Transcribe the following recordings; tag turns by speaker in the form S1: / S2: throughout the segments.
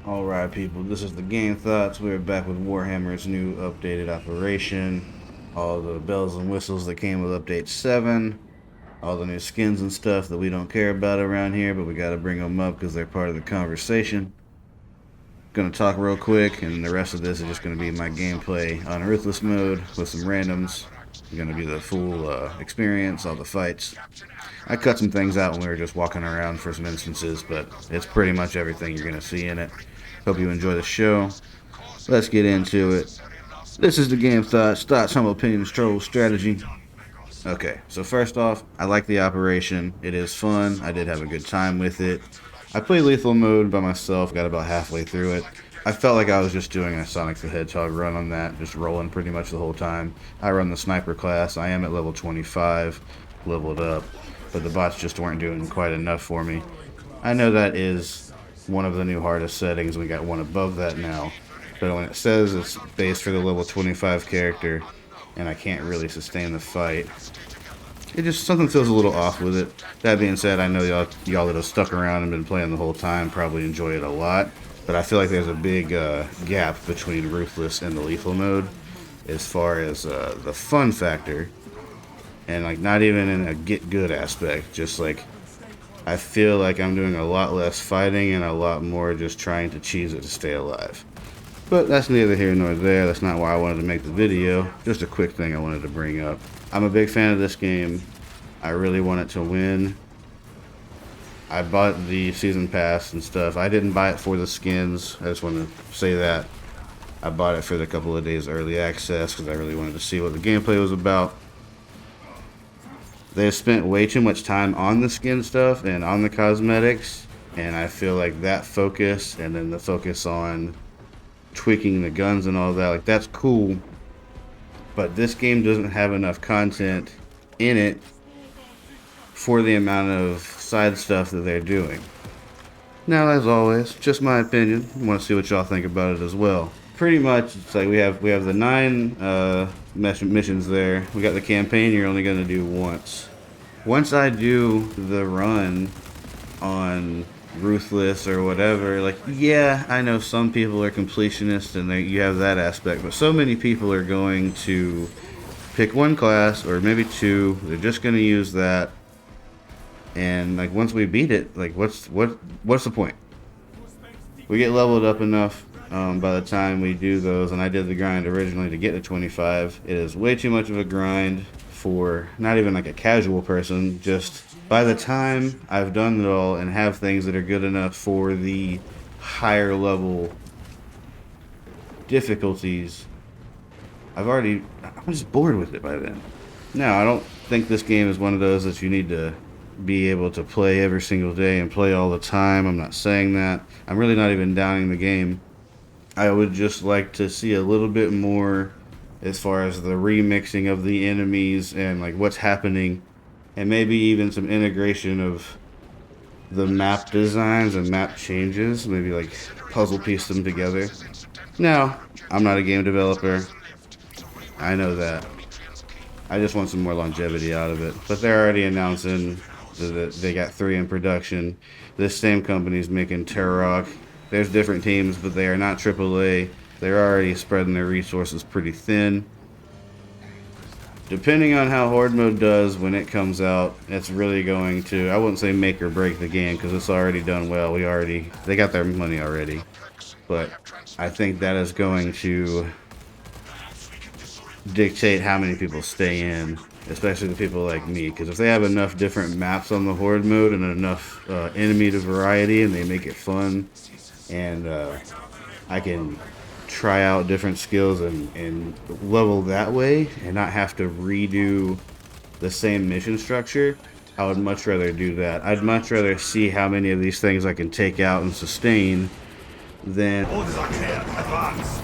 S1: Alright people, this is the Game Thoughts. We're back with Warhammer's new updated operation. All the bells and whistles that came with update 7. All the new skins and stuff that we don't care about around here, but we gotta bring them up because they're part of the conversation. Gonna talk real quick, and the rest of this is just gonna be my gameplay on Ruthless mode with some randoms. Gonna be the full experience, all the fights. I cut some things out when we were just walking around for some instances, but it's pretty much everything you're gonna see in it. Hope you enjoy the show. Let's get into it. This is the Game Thoughts, humble opinions, trolls, strategy. Okay, so first off, I like the operation. It is fun. I did have a good time with it. I played lethal mode by myself, got about halfway through it. I felt like I was just doing a Sonic the Hedgehog run on that, just rolling pretty much the whole time. I run the sniper class. I am at level 25, leveled up, but the bots just weren't doing quite enough for me. I know that is one of the new hardest settings. We got one above that now, but when it says it's based for the level 25 character and I can't really sustain the fight, it just, something feels a little off with it. That being said, I know y'all that have stuck around and been playing the whole time probably enjoy it a lot, but I feel like there's a big gap between Ruthless and the lethal mode as far as the fun factor, and like not even in a get good aspect, just like I feel like I'm doing a lot less fighting and a lot more just trying to cheese it to stay alive. But that's neither here nor there. That's not why I wanted to make the video. Just a quick thing I wanted to bring up. I'm a big fan of this game. I really want it to win. I bought the season pass and stuff. I didn't buy it for the skins. I just want to say that. I bought it for the couple of days early access because I really wanted to see what the gameplay was about. They've spent way too much time on the skin stuff and on the cosmetics, and I feel like that focus and then the focus on tweaking the guns and all that, like that's cool, but this game doesn't have enough content in it for the amount of side stuff that they're doing. Now, as always, just my opinion. I want to see what y'all think about it as well. Pretty much, it's like we have the 9 missions there. We got the campaign you're only going to do once. Once I do the run on Ruthless or whatever, like, yeah, I know some people are completionists and you have that aspect, but so many people are going to pick one class or maybe 2. They're just going to use that, and like once we beat it, like what's the point? We get leveled up enough. By the time we do those, and I did the grind originally to get to 25, it is way too much of a grind for not even like a casual person. Just by the time I've done it all and have things that are good enough for the higher level difficulties, I'm just bored with it by then. Now, I don't think this game is one of those that you need to be able to play every single day and play all the time. I'm not saying that. I'm really not even downing the game. I would just like to see a little bit more as far as the remixing of the enemies and like what's happening, and maybe even some integration of the map designs and map changes, maybe like puzzle piece them together. Now, I'm not a game developer. I know that. I just want some more longevity out of it. But they're already announcing that they got 3 in production. This same company's making Turok. There's different teams, but they are not AAA. They're already spreading their resources pretty thin. Depending on how Horde mode does when it comes out, it's really going to, I wouldn't say make or break the game because it's already done well. They got their money already. But I think that is going to dictate how many people stay in, especially the people like me, because if they have enough different maps on the Horde mode and enough enemy to variety and they make it fun, and I can try out different skills and level that way and not have to redo the same mission structure, I would much rather do that. I'd much rather see how many of these things I can take out and sustain than
S2: Orders are clear. Advance.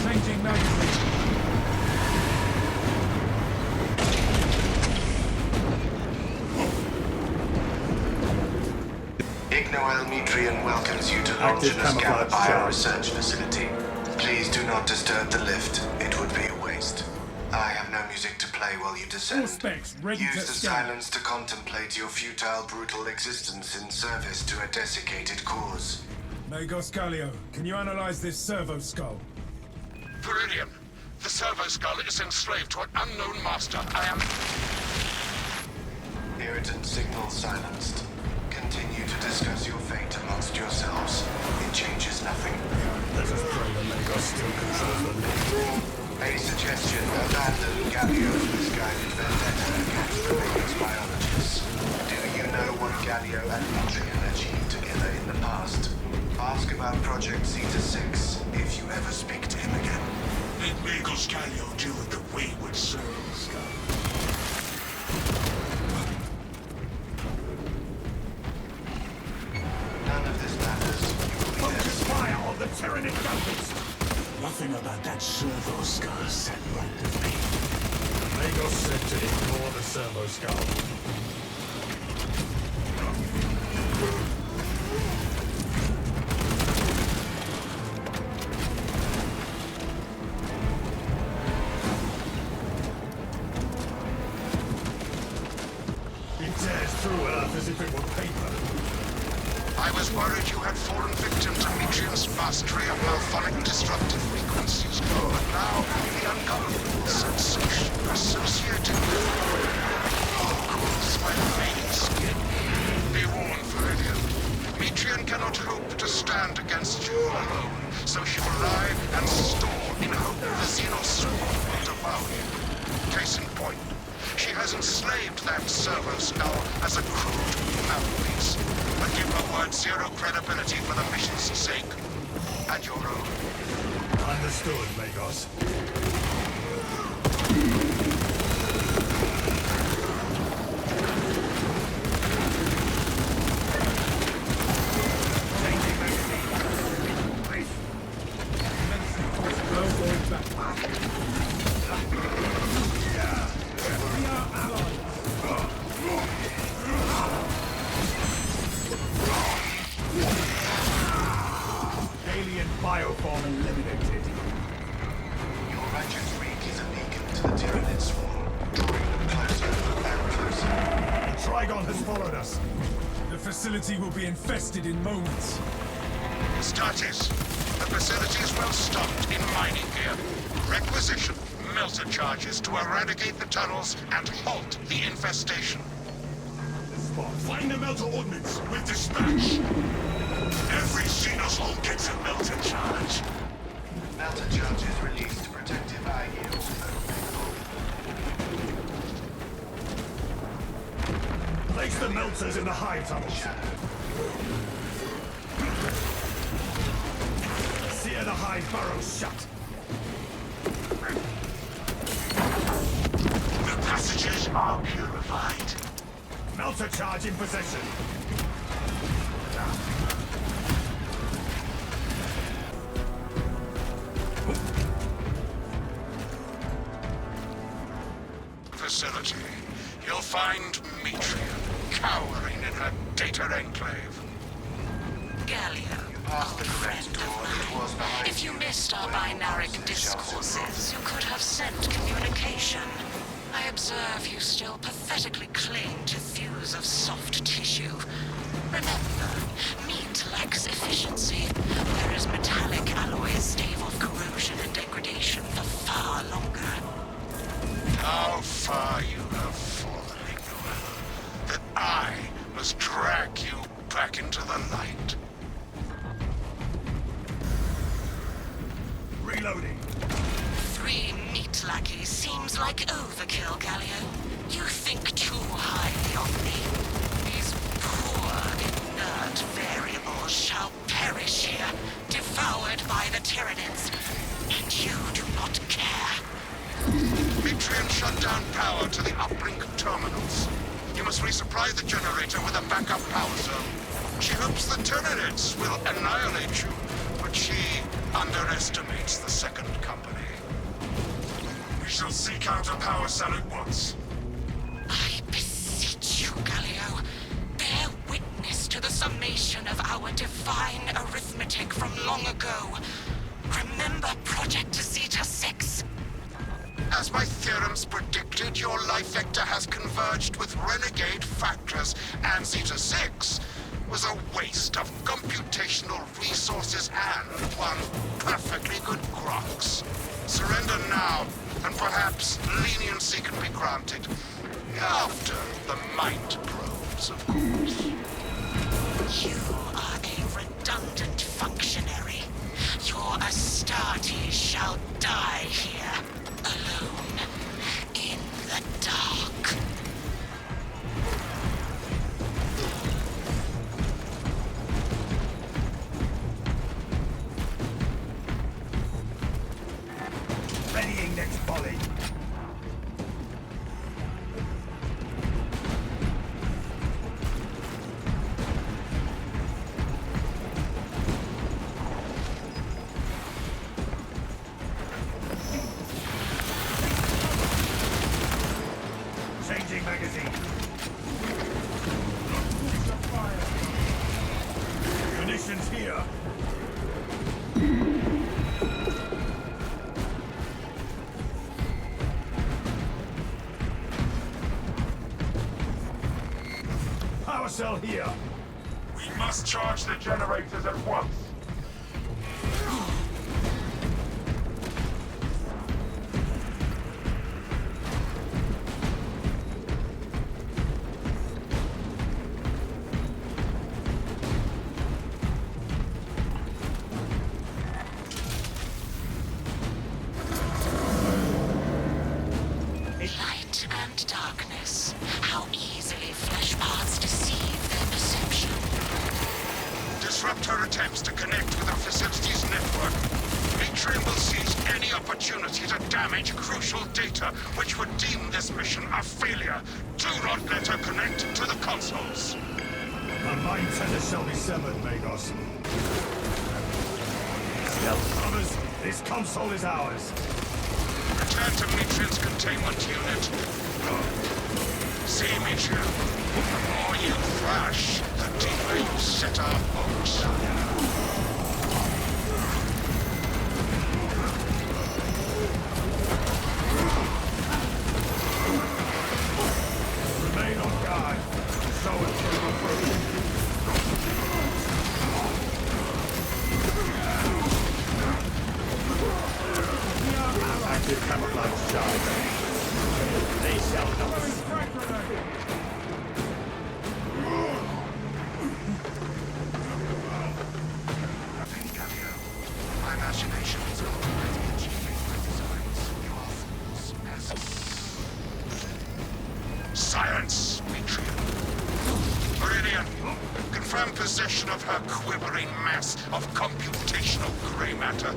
S2: Changing magazine.
S3: Ignoel welcomes you to Longinus Gamma Bio Research Facility. Please do not disturb the lift. It would be a waste. I have no music to play while you
S2: All
S3: descend.
S2: specs ready
S3: Use
S2: to
S3: the
S2: scan.
S3: silence to contemplate your futile, brutal existence in service to a desiccated cause.
S2: Magos Gallio, can you analyze this servo skull?
S4: Viridian, the servo skull is enslaved to an unknown master. I am...
S3: Irritant signal silenced. Continue to discuss your fate amongst yourselves. It changes nothing.
S2: Let us pray that Magos still controls the link.
S3: A suggestion: abandon Gallio's misguided vendetta against the Magos biologists. Do you know what Gallio and Adrian achieved together in the past? Ask about Project Zeta 6 if you ever speak to him again.
S4: Let Magos Gallio deal with the wayward servo skull.
S3: None of this matters. You will be
S2: Focus
S3: dead.
S2: fire on the Tyranid Tempest!
S4: Nothing about that servo skull sat right with me.
S2: Magos said to ignore the servo skull. It tears through Earth as if it were paper.
S4: I was worried you had fallen victim to Mitrian's mastery of malphonic disruptive frequencies, but now the ungovernable sensation associated with cools my fading skin. Be warned, Viridian. Mitrian cannot hope to stand against you alone, so she will lie and store in hope the Xenoswarm will devour you. Case in point, she has enslaved that servo skull as a crude mouthpiece, but give her word zero credibility for the mission's sake, and your own.
S2: Understood, Magos. Changing magazine. No going back. We are allies. Alien bioform eliminated.
S3: Your righteous reek is a beacon to the Tyranid swarm, drawing them closer and closer.
S2: The Trygon has followed us. The facility will be infested in moments.
S4: Status. The facility is well stocked in mining gear. Requisition melter charges to eradicate the tunnels and halt the infestation.
S2: Find the melter ordnance with dispatch.
S4: Every Xenosol gets a melter charge.
S3: Melter charges released protective eye yield.
S2: Place the melters in the hive tunnels. Sear the hive burrows shut.
S4: The passages are purified.
S2: Melter charge in possession.
S4: Facility. You'll find Mitrian cowering in her data enclave.
S5: Gallio,
S3: Past the
S5: old
S3: correct
S5: friend
S3: door,
S5: of
S3: it was
S5: mine.
S3: behind
S5: If you
S3: you.
S5: missed our
S3: When you
S5: binaric
S3: passed the shelter
S5: discourses, you could have sent communication. I observe you still pathetically cling to thews of soft tissue. Remember, meat lacks efficiency, whereas metallic alloys stave off corrosion and degradation for far longer.
S4: How far you have fallen, Igor, that I must drag you back into the light.
S2: Reloading.
S5: 3 meat lackeys seems like overkill, Gallio. You think too highly of me. These poor, inert variables shall perish here, devoured by the Tyranids. And you do not care.
S4: Mitrian shut down power to the uplink terminals. You must resupply the generator with a backup power zone. She hopes the Tyranids will annihilate you, but she underestimates the second company. We shall seek out a power cell at once.
S5: I beseech you, Gallio. Bear witness to the summation of our divine arithmetic from long ago. Remember Project Zeta 6.
S4: As my theorems predicted, your life vector has converged with renegade factors, and Zeta 6 was a waste of computational resources and one perfectly good Grox. Surrender now, and perhaps leniency can be granted. After the mind probes, of course.
S5: You are a redundant functionary. Your Astartes shall die here, alone, in the dark.
S2: Readying next volley. Changing magazine. Munitions here. Power cell here. We must charge the generators at once.
S5: Light and darkness. How easily flesh parts deceive their perception.
S4: Disrupt her attempts to connect with our facilities network. Atrium will seize any opportunity to damage crucial data, which would deem this mission a failure. Do not let her connect to the consoles.
S2: Our mind tether shall be severed, Magos. Stealth brothers, this console is ours.
S4: Return to Metrian's containment unit. See, Metrian. The more you thrash, the deeper you set our hopes.
S2: Remain on guard. So it will approach. Active camouflage charge. They shall not.
S4: Nothing, Galio. My imagination is already achieving my designs. You are fools, peasants. Silence, Metrian. Meridian, confirm possession of her quivering mass of computational gray matter.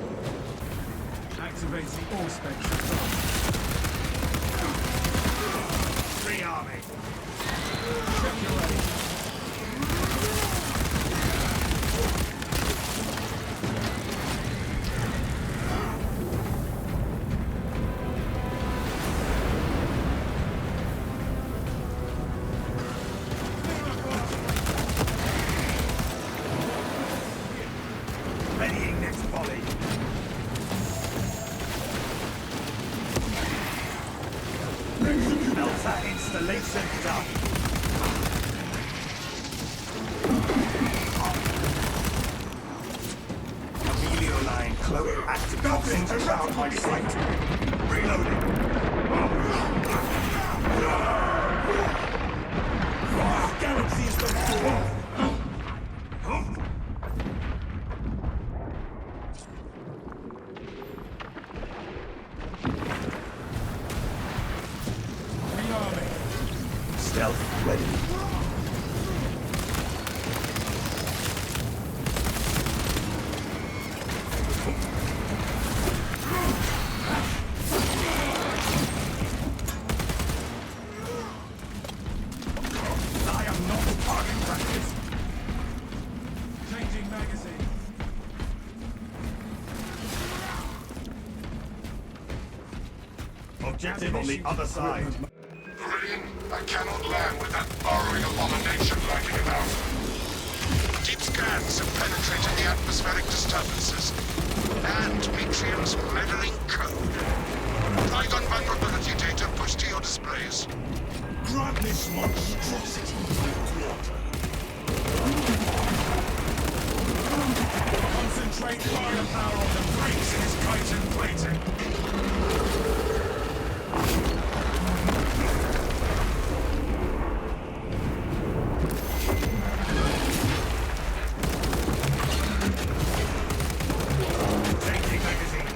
S2: Activating all spectrum. Free army. Check your aim. Readying next volley. Melter installation done. Amelio line close. Activating around my sight. Reloading. Galaxies before. Stealth ready. I am not target practice. Changing magazine. Objective on the other side.
S4: Meridian, I cannot land with that burrowing abomination lurking about. Deep scans have penetrated the atmospheric disturbances and Metrium's meddling code. Trygon vulnerability data pushed to your displays.
S2: Grant this monstrosity my quarter. Concentrate firepower on the brakes in his chitin plating. Changing magazine.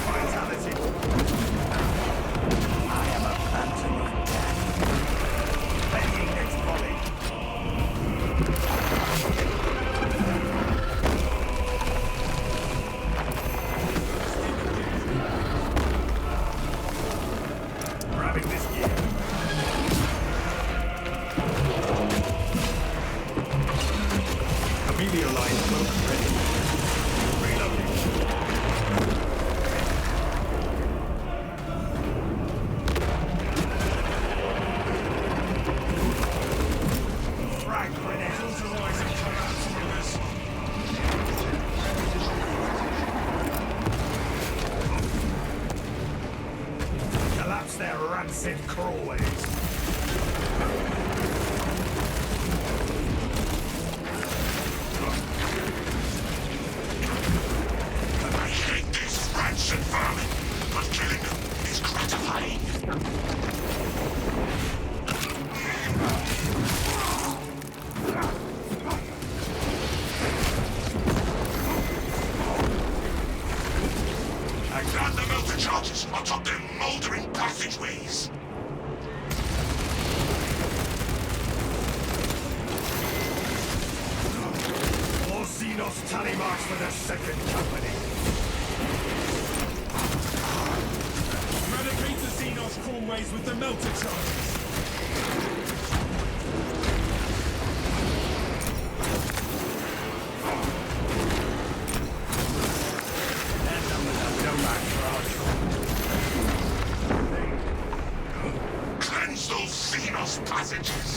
S2: Vitality. I am a phantom of death. Readying next volley. Grabbing this gear. Amelia line cloak ready. Reloading. Frag grenade. Utilizing collapse orders. Collapse their rancid crawlways.
S4: I hate this rancid vermin, but killing them is gratifying. I got the melter charges atop their moldering passageways.
S2: More Xenos tally marks for the second company. Eradicate the Xenos crawlways with the melter charges. And numbers have no match for our
S4: Cleanse those Xenos passages.